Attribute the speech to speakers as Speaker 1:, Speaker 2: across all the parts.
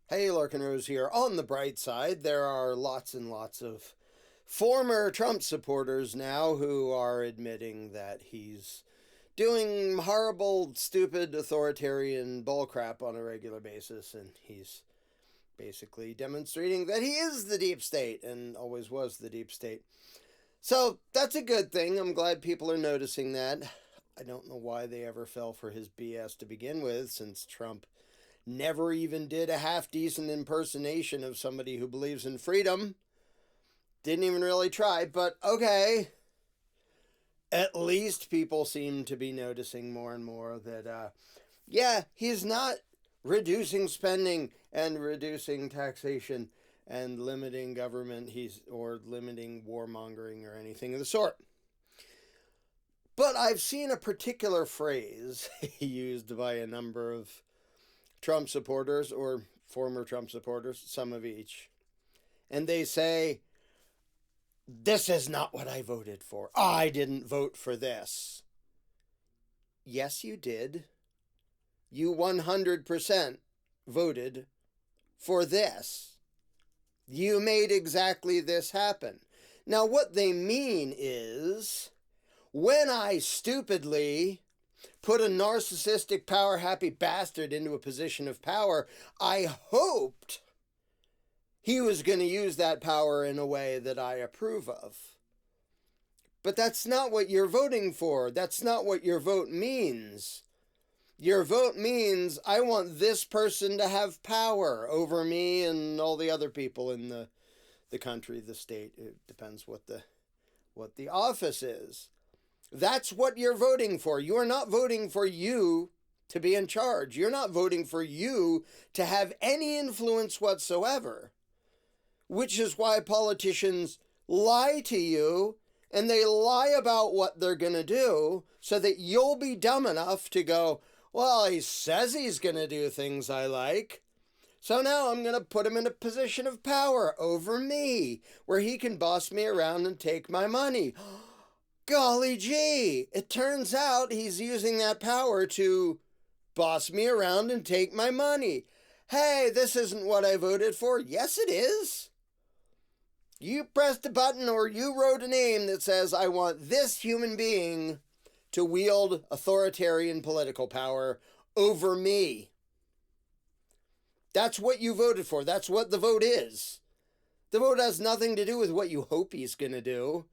Speaker 1: Hey, Larken Rose here. On the bright side, there are lots and lots of former Trump supporters now who are admitting that he's doing horrible, stupid, authoritarian bullcrap on a regular basis, and he's basically demonstrating that he is the deep state and always was the deep state. So that's a good thing. I'm glad people are noticing that. I don't know why they ever fell for his BS to begin with, since Trump never even did a half-decent impersonation of somebody who believes in freedom. Didn't even really try, but okay. At least people seem to be noticing more and more that, he's not reducing spending and reducing taxation and limiting government, or limiting warmongering or anything of the sort. But I've seen a particular phrase used by a number of Trump supporters or former Trump supporters, some of each. And they say, "This is not what I voted for. I didn't vote for this." Yes, you did. You 100% voted for this. You made exactly this happen. Now, what they mean is, when I stupidly put a narcissistic, power-happy bastard into a position of power, I hoped he was going to use that power in a way that I approve of. But that's not what you're voting for. That's not what your vote means. Your vote means, I want this person to have power over me and all the other people in the country, the state. It depends what the office is. That's what you're voting for. You are not voting for you to be in charge. You're not voting for you to have any influence whatsoever. Which is why politicians lie to you, and they lie about what they're going to do so that you'll be dumb enough to go, well, he says he's going to do things I like, so now I'm going to put him in a position of power over me, where he can boss me around and take my money. Golly gee, it turns out he's using that power to boss me around and take my money. Hey, this isn't what I voted for. Yes, it is. You pressed a button or you wrote a name that says, I want this human being to wield authoritarian political power over me. That's what you voted for. That's what the vote is. The vote has nothing to do with what you hope he's going to do,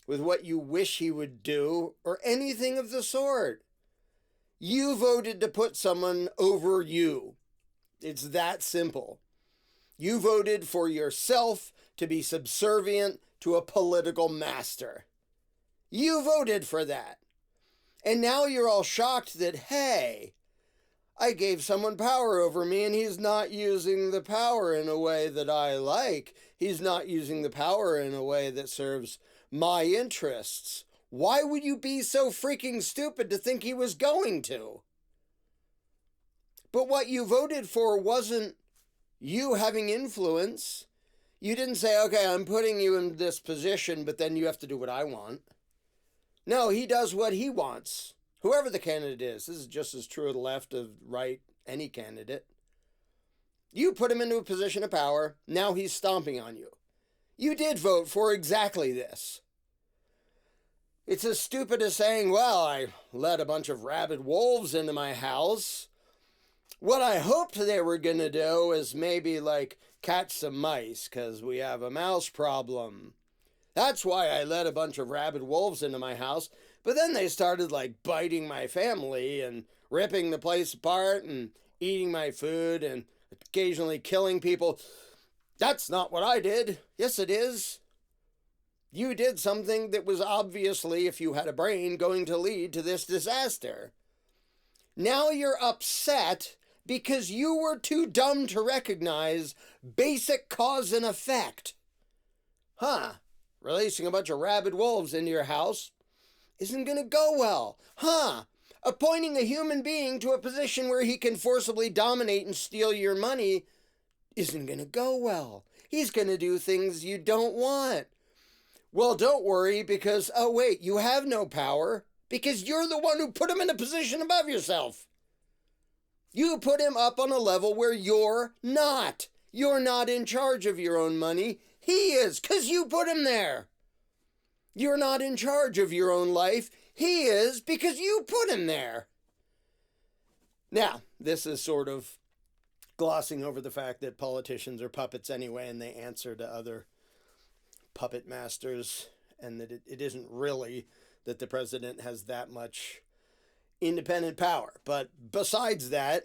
Speaker 1: with what you wish he would do, or anything of the sort. You voted to put someone over you. It's that simple. You voted for yourself to be subservient to a political master. You voted for that. And now you're all shocked that, hey, I gave someone power over me and he's not using the power in a way that I like. He's not using the power in a way that serves my interests. Why would you be so freaking stupid to think he was going to? But what you voted for wasn't you having influence. You didn't say, okay, I'm putting you in this position, but then you have to do what I want. No, he does what he wants. Whoever the candidate is. This is just as true of the left, of right, any candidate. You put him into a position of power. Now he's stomping on you. You did vote for exactly this. It's as stupid as saying, well, I let a bunch of rabid wolves into my house. What I hoped they were going to do is maybe, catch some mice, because we have a mouse problem. That's why I let a bunch of rabid wolves into my house. But then they started, biting my family and ripping the place apart and eating my food and occasionally killing people. That's not what I did. Yes, it is. You did something that was obviously, if you had a brain, going to lead to this disaster. Now you're upset because you were too dumb to recognize basic cause and effect. Releasing a bunch of rabid wolves into your house isn't going to go well. Appointing a human being to a position where he can forcibly dominate and steal your money isn't going to go well. He's going to do things you don't want. Well, don't worry, because, oh wait, you have no power because you're the one who put him in a position above yourself. You put him up on a level where you're not. You're not in charge of your own money. He is, because you put him there. You're not in charge of your own life. He is, because you put him there. Now, this is sort of glossing over the fact that politicians are puppets anyway, and they answer to other puppet masters, and that it isn't really that the president has that much independent power. But besides that,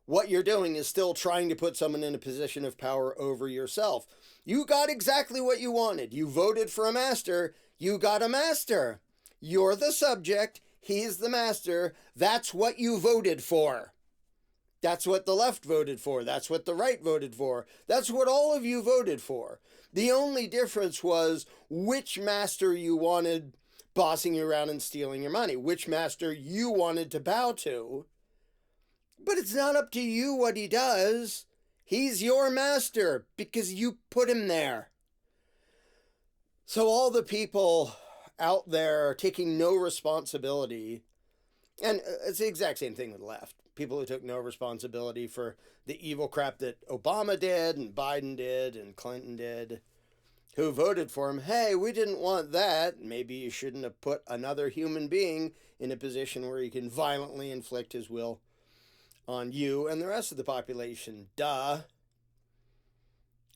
Speaker 1: what you're doing is still trying to put someone in a position of power over yourself. You got exactly what you wanted. You voted for a master. You got a master. You're the subject. He's the master. That's what you voted for. That's what the left voted for. That's what the right voted for. That's what all of you voted for. The only difference was which master you wanted bossing you around and stealing your money, which master you wanted to bow to. But it's not up to you what he does. He's your master because you put him there. So all the people out there taking no responsibility, and it's the exact same thing with the left. People who took no responsibility for the evil crap that Obama did and Biden did and Clinton did, who voted for him. Hey, we didn't want that. Maybe you shouldn't have put another human being in a position where he can violently inflict his will on you and the rest of the population. Duh.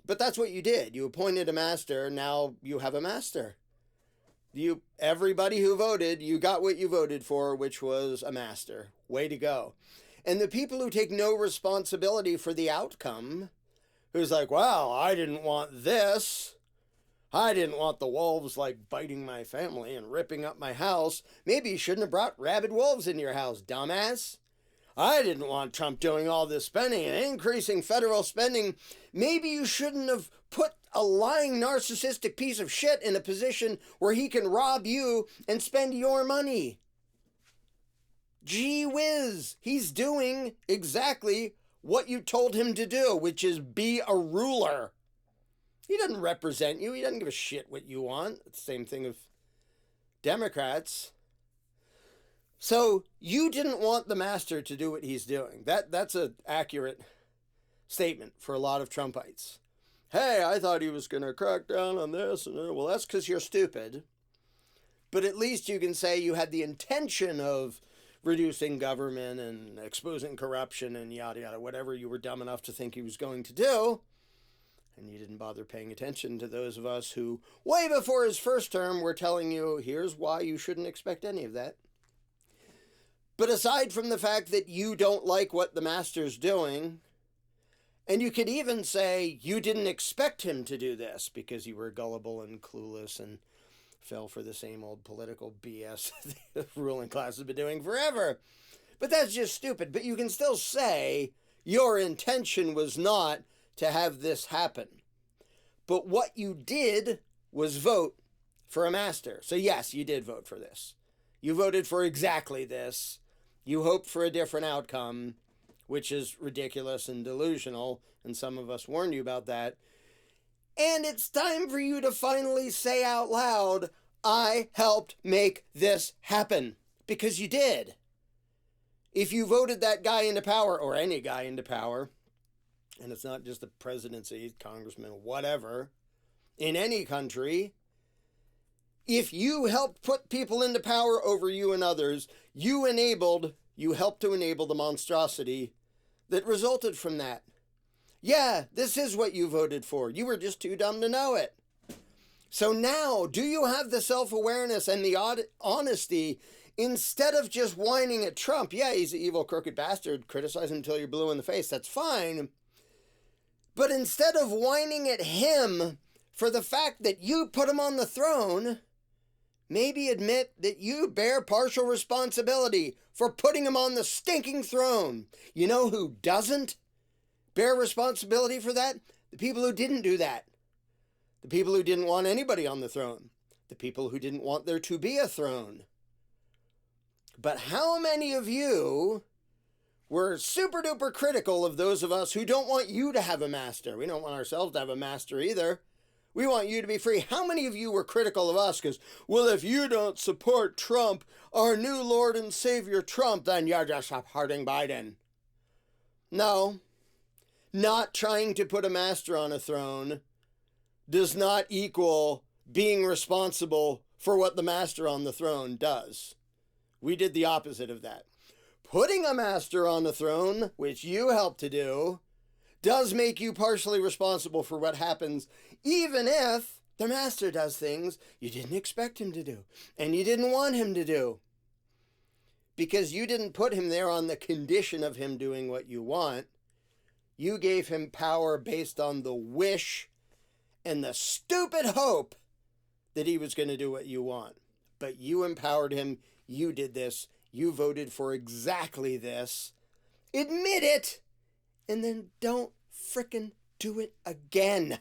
Speaker 1: But that's what you did. You appointed a master. Now you have a master. Everybody who voted, you got what you voted for, which was a master. Way to go. And the people who take no responsibility for the outcome, who's like, well, I didn't want this. I didn't want the wolves like biting my family and ripping up my house. Maybe you shouldn't have brought rabid wolves into your house, dumbass. I didn't want Trump doing all this spending and increasing federal spending. Maybe you shouldn't have put a lying narcissistic piece of shit in a position where he can rob you and spend your money. Gee whiz, he's doing exactly what you told him to do, which is be a ruler. He doesn't represent you. He doesn't give a shit what you want. It's the same thing with Democrats. So you didn't want the master to do what he's doing. That's an accurate statement for a lot of Trumpites. Hey, I thought he was going to crack down on this. Well, that's because you're stupid. But at least you can say you had the intention of reducing government and exposing corruption and yada yada, whatever you were dumb enough to think he was going to do. And you didn't bother paying attention to those of us who, way before his first term, were telling you, here's why you shouldn't expect any of that. But aside from the fact that you don't like what the master's doing, and you could even say you didn't expect him to do this because you were gullible and clueless and fell for the same old political BS the ruling class has been doing forever. But that's just stupid. But you can still say your intention was not to have this happen. But what you did was vote for a master. So yes, you did vote for this. You voted for exactly this. You hoped for a different outcome, which is ridiculous and delusional, and some of us warned you about that. And it's time for you to finally say out loud, I helped make this happen, because you did. If you voted that guy into power, or any guy into power, and it's not just the presidency, congressman, whatever, in any country, if you helped put people into power over you and others, you helped to enable the monstrosity that resulted from that. Yeah, this is what you voted for. You were just too dumb to know it. So now, do you have the self-awareness and the honesty, instead of just whining at Trump? Yeah, he's an evil, crooked bastard. Criticize him until you're blue in the face. That's fine. But instead of whining at him for the fact that you put him on the throne, maybe admit that you bear partial responsibility for putting him on the stinking throne. You know who doesn't bear responsibility for that? The people who didn't do that. The people who didn't want anybody on the throne. The people who didn't want there to be a throne. But how many of you were super duper critical of those of us who don't want you to have a master? We don't want ourselves to have a master either. We want you to be free. How many of you were critical of us because, well, if you don't support Trump, our new Lord and Savior Trump, then you're just supporting Biden. No, not trying to put a master on a throne does not equal being responsible for what the master on the throne does. We did the opposite of that. Putting a master on the throne, which you helped to do, does make you partially responsible for what happens, even if the master does things you didn't expect him to do and you didn't want him to do. Because you didn't put him there on the condition of him doing what you want. You gave him power based on the wish and the stupid hope that he was going to do what you want. But you empowered him. You did this. You voted for exactly this. Admit it. And then don't frickin' do it again.